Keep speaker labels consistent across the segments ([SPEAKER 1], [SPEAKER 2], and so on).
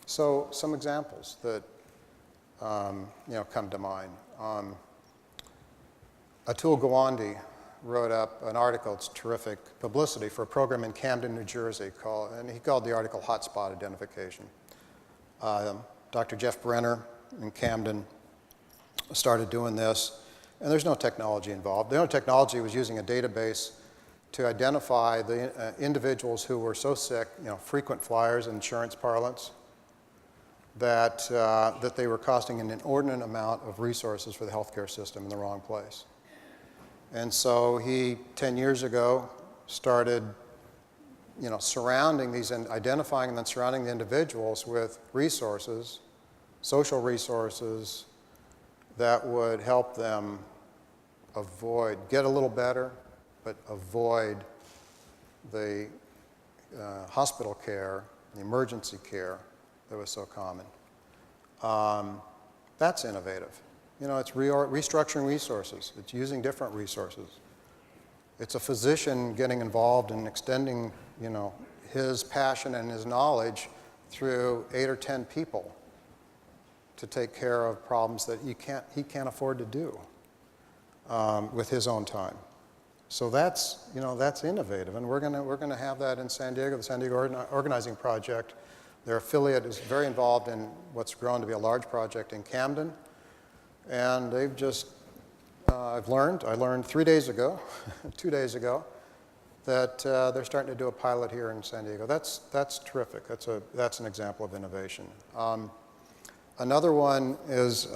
[SPEAKER 1] So some examples that come to mind. Atul Gawande wrote up an article. It's terrific publicity for a program in Camden, New Jersey, and he called the article Hotspot Identification. Dr. Jeff Brenner in Camden started doing this, and there's no technology involved. The only technology was using a database to identify the individuals who were so sick, frequent flyers in insurance parlance, that they were costing an inordinate amount of resources for the healthcare system in the wrong place. And so he, 10 years ago, started surrounding these and identifying and then surrounding the individuals with resources, social resources, that would help them get a little better, but avoid the hospital care, the emergency care that was so common. That's innovative. It's restructuring resources. It's using different resources. It's a physician getting involved in extending, his passion and his knowledge through 8 or 10 people to take care of problems that he can't afford to do with his own time. So that's innovative, and we're gonna have that in San Diego. The San Diego Organizing Project, their affiliate, is very involved in what's grown to be a large project in Camden, and they've just I learned 3 days ago, 2 days ago, that they're starting to do a pilot here in San Diego. That's terrific. That's an example of innovation. Another one is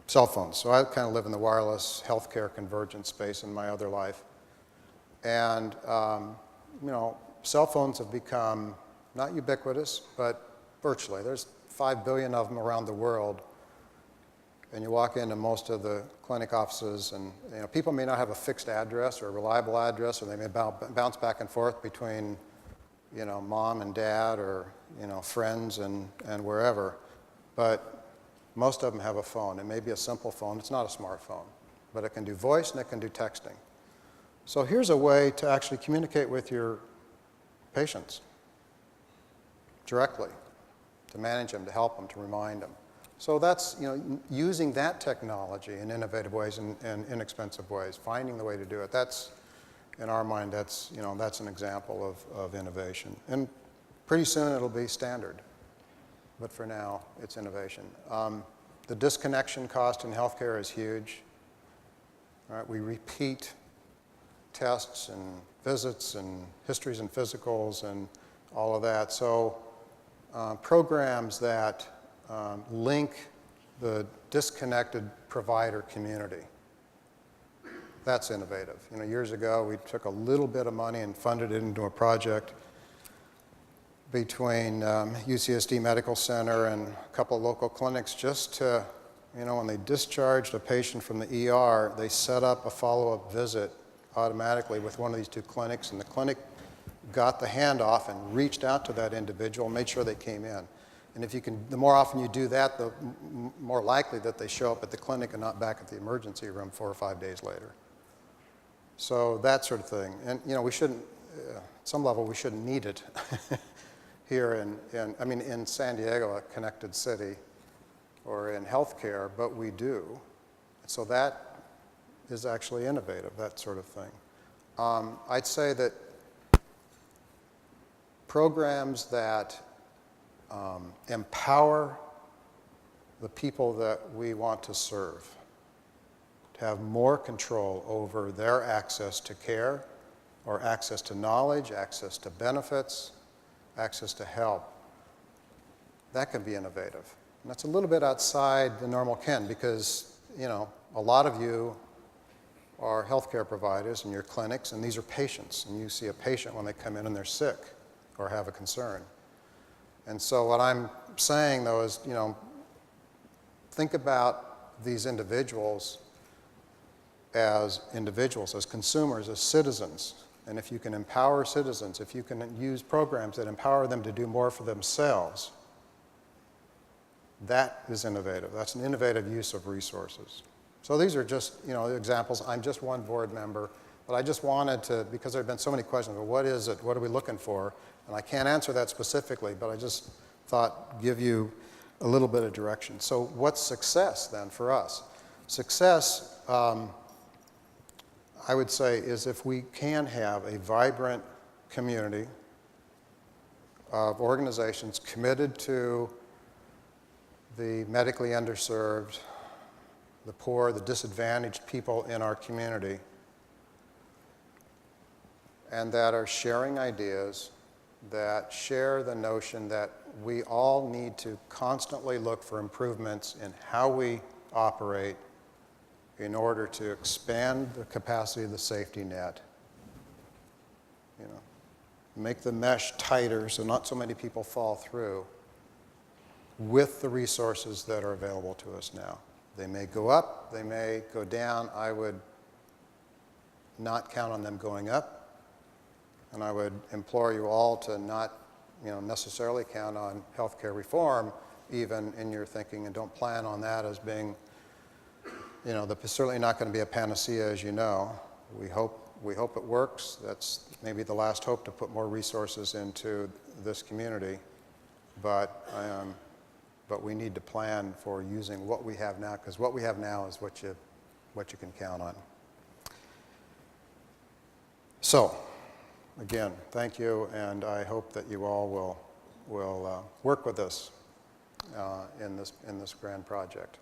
[SPEAKER 1] cell phones. So I kind of live in the wireless healthcare convergence space in my other life. And, cell phones have become not ubiquitous, but virtually. There's 5 billion of them around the world. And you walk into most of the clinic offices, and people may not have a fixed address or a reliable address, or they may bounce back and forth between mom and dad, or friends and wherever. But most of them have a phone. It may be a simple phone. It's not a smartphone, but it can do voice and it can do texting. So here's a way to actually communicate with your patients directly, to manage them, to help them, to remind them. So that's using that technology in innovative ways and inexpensive ways, finding the way to do it. That's, in our mind, that's an example of innovation. And pretty soon it'll be standard. But for now, it's innovation. The disconnection cost in healthcare is huge. All right, we repeat tests and visits and histories and physicals and all of that. So programs that link the disconnected provider community, that's innovative. Years ago, we took a little bit of money and funded it into a project between UCSD Medical Center and a couple of local clinics, just to, when they discharged a patient from the ER, they set up a follow-up visit automatically with one of these 2 clinics, and the clinic got the handoff and reached out to that individual and made sure they came in. And the more often you do that, the more likely that they show up at the clinic and not back at the emergency room 4 or 5 days later. So that sort of thing. And we shouldn't, at some level, we shouldn't need it. Here in San Diego, a connected city, or in healthcare, but we do. So that is actually innovative, that sort of thing. I'd say that programs that empower the people that we want to serve, to have more control over their access to care, or access to knowledge, access to benefits, access to help, that can be innovative. And that's a little bit outside the normal ken, because a lot of you are healthcare providers in your clinics, and these are patients, and you see a patient when they come in and they're sick or have a concern. And so what I'm saying, though, is think about these individuals, as consumers, as citizens. And if you can empower citizens, if you can use programs that empower them to do more for themselves, that is innovative. That's an innovative use of resources. So these are just, examples. I'm just one board member, but I just wanted to, because there have been so many questions, well, what is it? What are we looking for? And I can't answer that specifically, but I just thought give you a little bit of direction. So what's success then for us? Success, I would say, is if we can have a vibrant community of organizations committed to the medically underserved, the poor, the disadvantaged people in our community, and that are sharing ideas, that share the notion that we all need to constantly look for improvements in how we operate in order to expand the capacity of the safety net. You know, make the mesh tighter so not so many people fall through with the resources that are available to us now. They may go up, they may go down. I would not count on them going up. And I would implore you all to not, necessarily count on healthcare reform even in your thinking, and don't plan on that as being, certainly not going to be a panacea, as you know. We hope it works. That's maybe the last hope, to put more resources into this community. But we need to plan for using what we have now, because what we have now is what you can count on. So, again, thank you, and I hope that you all will work with us in this grand project.